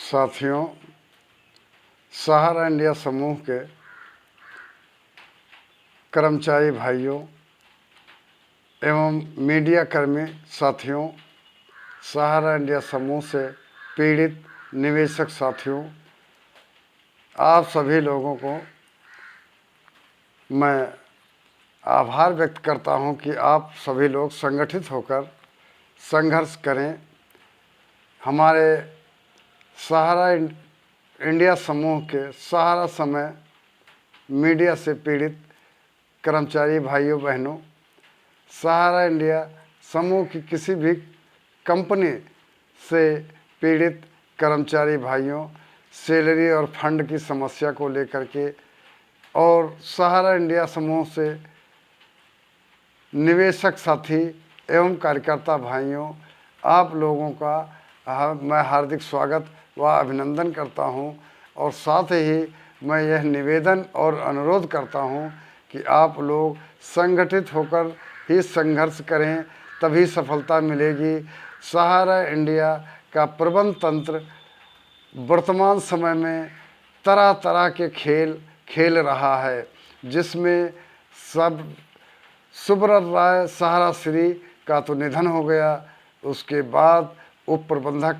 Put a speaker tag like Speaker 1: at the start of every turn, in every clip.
Speaker 1: साथियों, सहारा इंडिया समूह के कर्मचारी भाइयों एवं मीडिया कर्मी साथियों, सहारा इंडिया समूह से पीड़ित निवेशक साथियों, आप सभी लोगों को मैं आभार व्यक्त करता हूं कि आप सभी लोग संगठित होकर संघर्ष करें। हमारे सहारा इंडिया समूह के सहारा समय मीडिया से पीड़ित कर्मचारी भाइयों बहनों, सहारा इंडिया समूह की किसी भी कंपनी से पीड़ित कर्मचारी भाइयों सैलरी और फंड की समस्या को लेकर के और सहारा इंडिया समूह से निवेशक साथी एवं कार्यकर्ता भाइयों, आप लोगों का मैं हार्दिक स्वागत व अभिनंदन करता हूं और साथ ही मैं यह निवेदन और अनुरोध करता हूं कि आप लोग संगठित होकर ही संघर्ष करें, तभी सफलता मिलेगी। सहारा इंडिया का प्रबंध तंत्र वर्तमान समय में तरह तरह के खेल खेल रहा है, जिसमें सुब्रत राय सहारा श्री का तो निधन हो गया। उसके बाद उप प्रबंधक,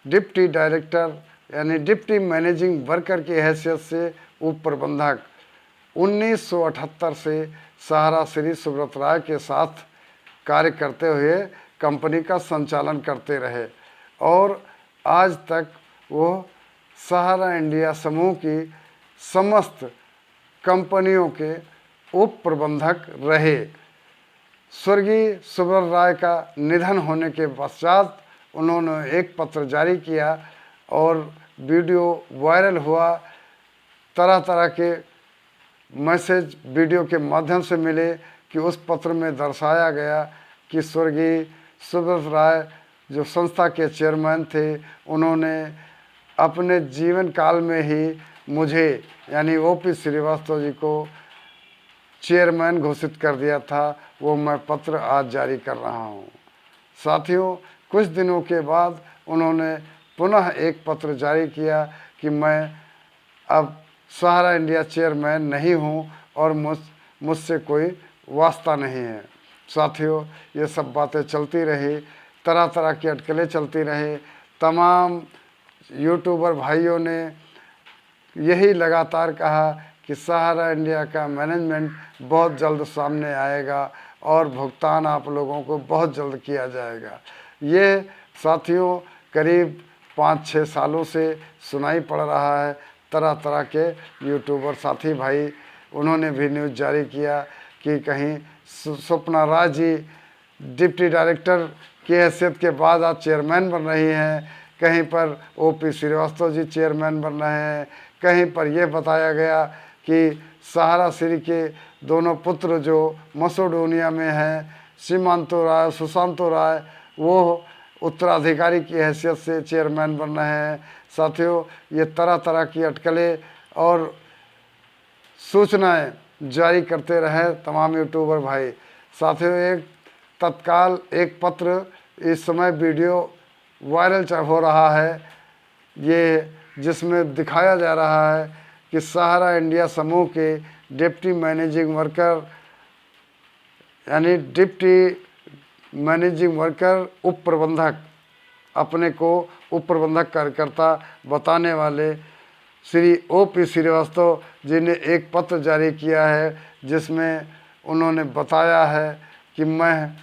Speaker 1: डिप्टी डायरेक्टर यानी डिप्टी मैनेजिंग वर्कर की हैसियत से उप प्रबंधक 1978 से सहारा श्री सुब्रत राय के साथ कार्य करते हुए कंपनी का संचालन करते रहे और आज तक वो सहारा इंडिया समूह की समस्त कंपनियों के उप प्रबंधक रहे। स्वर्गीय सुब्रत राय का निधन होने के पश्चात उन्होंने एक पत्र जारी किया और वीडियो वायरल हुआ। तरह तरह के मैसेज वीडियो के माध्यम से मिले कि उस पत्र में दर्शाया गया कि स्वर्गीय सुब्रत राय जो संस्था के चेयरमैन थे, उन्होंने अपने जीवन काल में ही मुझे यानी ओपी श्रीवास्तव जी को चेयरमैन घोषित कर दिया था। वो मैं पत्र आज जारी कर रहा हूँ। साथियों, कुछ दिनों के बाद उन्होंने पुनः एक पत्र जारी किया कि मैं अब सहारा इंडिया चेयरमैन नहीं हूँ और मुझसे कोई वास्ता नहीं है। साथियों, ये सब बातें चलती रही, तरह तरह की अटकलें चलती रही। तमाम यूट्यूबर भाइयों ने यही लगातार कहा कि सहारा इंडिया का मैनेजमेंट बहुत जल्द सामने आएगा और भुगतान आप लोगों को बहुत जल्द किया जाएगा। ये साथियों करीब 5-6 सालों से सुनाई पड़ रहा है। तरह तरह के यूट्यूबर साथी भाई उन्होंने भी न्यूज़ जारी किया कि कहीं स्वप्ना राज जी डिप्टी डायरेक्टर की हैसियत के बाद आज चेयरमैन बन रही हैं, कहीं पर ओपी श्रीवास्तव जी चेयरमैन बन रहे हैं, कहीं पर यह बताया गया कि सहारा श्री के दोनों पुत्र जो मसेडोनिया में हैं, सीमांतो राय, सुशांतो राय, वो उत्तराधिकारी की हैसियत से चेयरमैन बन रहे हैं। साथियों, ये तरह तरह की अटकलें और सूचनाएं जारी करते रहे तमाम यूट्यूबर भाई। साथियों, तत्काल एक पत्र इस समय वीडियो वायरल हो रहा है, ये जिसमें दिखाया जा रहा है कि सहारा इंडिया समूह के डिप्टी मैनेजिंग वर्कर यानी डिप्टी मैनेजिंग वर्कर उप प्रबंधक, अपने को उप प्रबंधक कार्यकर्ता बताने वाले श्री ओपी श्रीवास्तव जी ने एक पत्र जारी किया है, जिसमें उन्होंने बताया है कि मैं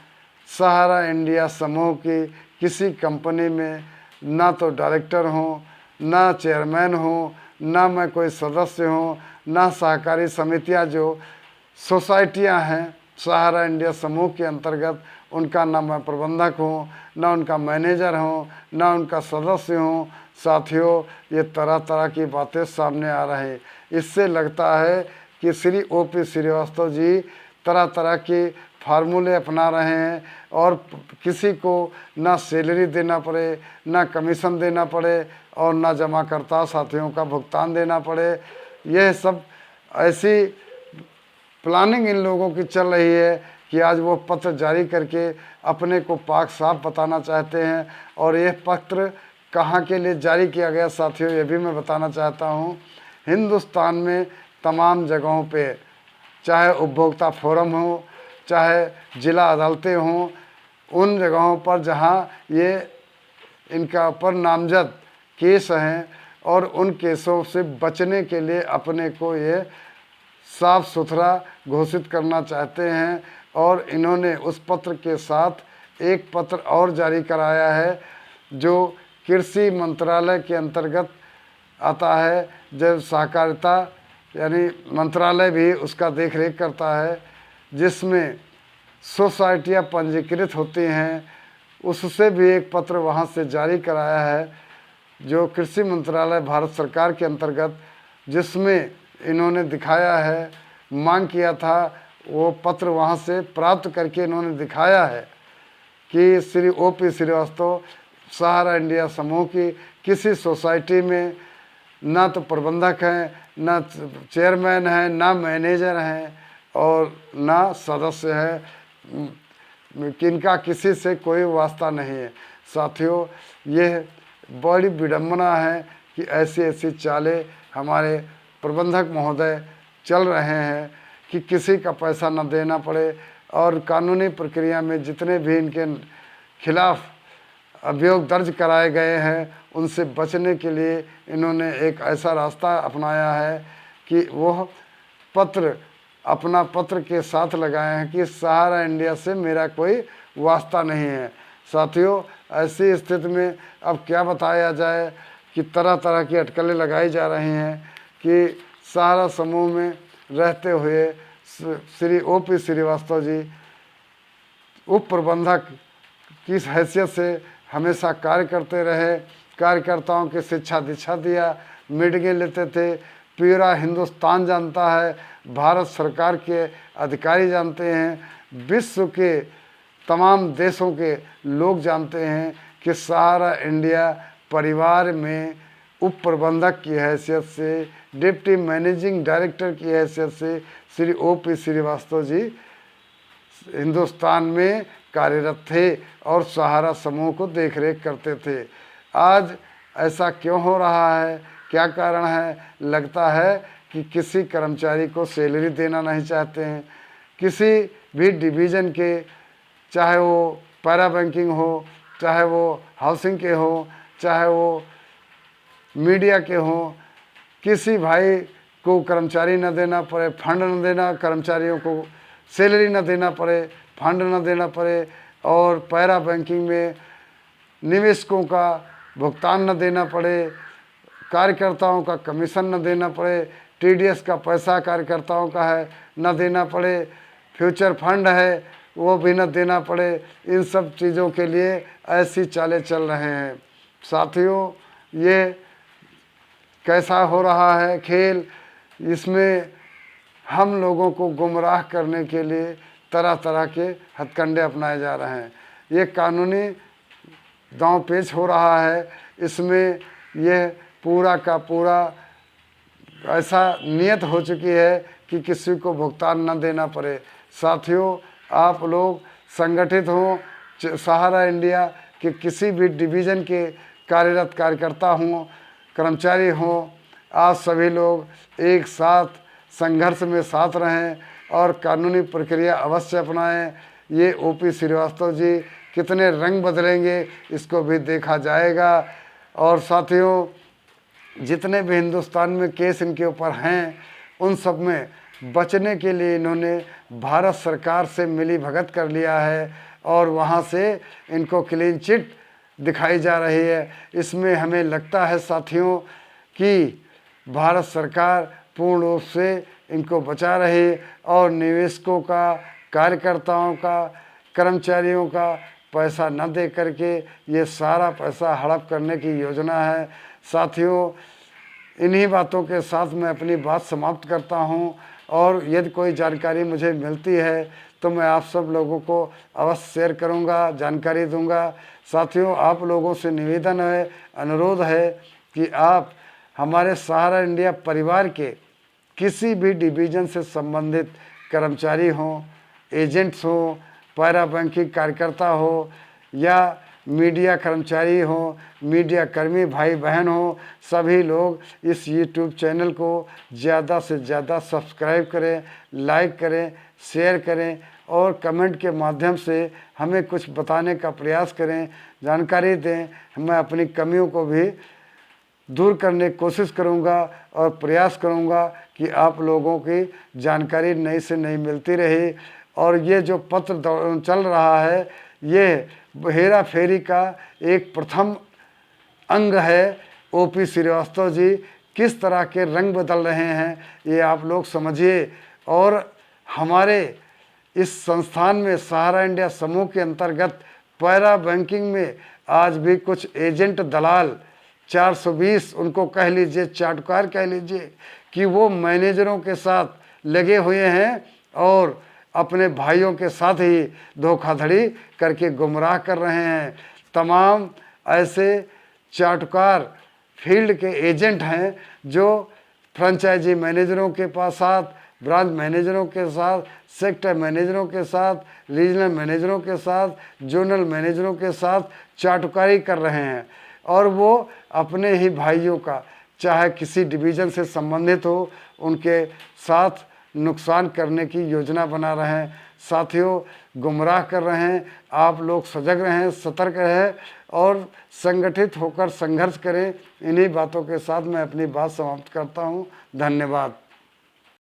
Speaker 1: सहारा इंडिया समूह की किसी कंपनी में ना तो डायरेक्टर हूँ, ना चेयरमैन हूँ, ना मैं कोई सदस्य हूँ, ना सहकारी समितियाँ जो सोसाइटियाँ हैं सहारा इंडिया समूह के अंतर्गत, उनका ना मैं प्रबंधक हूँ, ना उनका मैनेजर हूँ, ना उनका सदस्य हूँ। साथियों, ये तरह तरह की बातें सामने आ रही। इससे लगता है कि श्री ओपी श्रीवास्तव जी तरह तरह की फार्मूले अपना रहे हैं और किसी को ना सैलरी देना पड़े, ना कमीशन देना पड़े और ना जमाकर्ता साथियों का भुगतान देना पड़े। यह सब ऐसी प्लानिंग इन लोगों की चल रही है कि आज वो पत्र जारी करके अपने को पाक साफ बताना चाहते हैं और यह पत्र कहाँ के लिए जारी किया गया साथियों, ये भी मैं बताना चाहता हूँ। हिंदुस्तान में तमाम जगहों पे, चाहे उपभोक्ता फोरम हो, चाहे ज़िला अदालतें हों, उन जगहों पर जहाँ ये इनका ऊपर नामजद केस हैं और उन केसों से बचने के लिए अपने को ये साफ सुथरा घोषित करना चाहते हैं। और इन्होंने उस पत्र के साथ एक पत्र और जारी कराया है जो कृषि मंत्रालय के अंतर्गत आता है, जब सहकारिता यानी मंत्रालय भी उसका देख रेख करता है, जिसमें सोसाइटियाँ पंजीकृत होती हैं, उससे भी एक पत्र वहाँ से जारी कराया है जो कृषि मंत्रालय भारत सरकार के अंतर्गत, जिसमें इन्होंने दिखाया है, मांग किया था, वो पत्र वहाँ से प्राप्त करके इन्होंने दिखाया है कि श्री OP श्रीवास्तव सहारा इंडिया समूह की किसी सोसाइटी में ना तो प्रबंधक हैं, ना चेयरमैन हैं, ना मैनेजर हैं और ना सदस्य है, किनका किसी से कोई वास्ता नहीं है। साथियों, यह बड़ी विडंबना है कि ऐसी ऐसी चालें हमारे प्रबंधक महोदय चल रहे हैं कि किसी का पैसा न देना पड़े और कानूनी प्रक्रिया में जितने भी इनके खिलाफ अभियोग दर्ज कराए गए हैं उनसे बचने के लिए इन्होंने एक ऐसा रास्ता अपनाया है कि वह पत्र अपना पत्र के साथ लगाए हैं कि सहारा इंडिया से मेरा कोई वास्ता नहीं है। साथियों, ऐसी स्थिति में अब क्या बताया जाए कि तरह तरह की अटकलें लगाई जा रही हैं कि सहारा समूह में रहते हुए श्री OP श्रीवास्तव जी उप प्रबंधक की हैसियत से हमेशा कार्य करते रहे, कार्यकर्ताओं की शिक्षा दीक्षा दिया, मीटिंगें लेते थे, पूरा हिंदुस्तान जानता है, भारत सरकार के अधिकारी जानते हैं, विश्व के तमाम देशों के लोग जानते हैं कि सहारा इंडिया परिवार में उप प्रबंधक की हैसियत से, डिप्टी मैनेजिंग डायरेक्टर की हैसियत से श्री OP श्रीवास्तव जी हिंदुस्तान में कार्यरत थे और सहारा समूह को देख रेख करते थे। आज ऐसा क्यों हो रहा है, क्या कारण है? लगता है कि किसी कर्मचारी को सैलरी देना नहीं चाहते हैं। किसी भी डिवीज़न के, चाहे वो पैरा बैंकिंग हो, चाहे वो हाउसिंग के हो, चाहे वो मीडिया के हों, किसी भाई को कर्मचारी न देना पड़े, फंड न देना, कर्मचारियों को सैलरी न देना पड़े, फंड न देना पड़े और पैरा बैंकिंग में निवेशकों का भुगतान न देना पड़े, कार्यकर्ताओं का कमीशन न देना पड़े, TDS का पैसा कार्यकर्ताओं का है न देना पड़े, फ्यूचर फंड है वो भी न देना पड़े। इन सब चीज़ों के लिए ऐसी चालें चल रहे हैं। साथियों, ये कैसा हो रहा है खेल? इसमें हम लोगों को गुमराह करने के लिए तरह तरह के हथकंडे अपनाए जा रहे हैं। ये कानूनी दांव पेच हो रहा है। इसमें यह पूरा का पूरा ऐसा नियत हो चुकी है कि किसी को भुगतान न देना पड़े। साथियों, आप लोग संगठित हों, सहारा इंडिया के किसी भी डिवीज़न के कार्यरत कार्यकर्ता हों, कर्मचारी हों, आज सभी लोग एक साथ संघर्ष में साथ रहें और कानूनी प्रक्रिया अवश्य अपनाएं। ये OP श्रीवास्तव जी कितने रंग बदलेंगे इसको भी देखा जाएगा। और साथियों, जितने भी हिंदुस्तान में केस इनके ऊपर हैं उन सब में बचने के लिए इन्होंने भारत सरकार से मिली भगत कर लिया है और वहाँ से इनको क्लीन चिट दिखाई जा रही है। इसमें हमें लगता है साथियों कि भारत सरकार पूर्ण रूप से इनको बचा रही और निवेशकों का, कार्यकर्ताओं का, कर्मचारियों का पैसा न दे करके ये सारा पैसा हड़प करने की योजना है। साथियों, इन्हीं बातों के साथ मैं अपनी बात समाप्त करता हूं और यदि कोई जानकारी मुझे मिलती है तो मैं आप सब लोगों को अवश्य शेयर करूंगा, जानकारी दूंगा। साथियों, आप लोगों से निवेदन है, अनुरोध है कि आप हमारे सहारा इंडिया परिवार के किसी भी डिवीज़न से संबंधित कर्मचारी हों, एजेंट्स हों, पैरा बैंकिंग कार्यकर्ता हो या मीडिया कर्मचारी हो, मीडिया कर्मी भाई बहन हो, सभी लोग इस यूट्यूब चैनल को ज़्यादा से ज़्यादा सब्सक्राइब करें, लाइक करें, शेयर करें और कमेंट के माध्यम से हमें कुछ बताने का प्रयास करें, जानकारी दें। मैं अपनी कमियों को भी दूर करने की कोशिश करूंगा और प्रयास करूंगा कि आप लोगों की जानकारी नई से नई मिलती रहे। और ये जो पत्र चल रहा है, ये हेरा फेरी का एक प्रथम अंग है। ओपी श्रीवास्तव जी किस तरह के रंग बदल रहे हैं, ये आप लोग समझिए। और हमारे इस संस्थान में सहारा इंडिया समूह के अंतर्गत पैरा बैंकिंग में आज भी कुछ एजेंट दलाल 420 उनको कह लीजिए, चाटुकार कह लीजिए, कि वो मैनेजरों के साथ लगे हुए हैं और अपने भाइयों के साथ ही धोखाधड़ी करके गुमराह कर रहे हैं। तमाम ऐसे चाटुकार फील्ड के एजेंट हैं जो फ्रेंचाइजी मैनेजरों के साथ, ब्रांच मैनेजरों के साथ, सेक्टर मैनेजरों के साथ, रीजनल मैनेजरों के साथ, जोनल मैनेजरों के साथ चाटुकारी कर रहे हैं। और वो अपने ही भाइयों का, चाहे किसी डिवीज़न से संबंधित हो, उनके साथ नुकसान करने की योजना बना रहे हैं। साथियों, गुमराह कर रहे हैं। आप लोग सजग रहें, सतर्क रहें और संगठित होकर संघर्ष करें। इन्हीं बातों के साथ मैं अपनी बात समाप्त करता हूँ। धन्यवाद।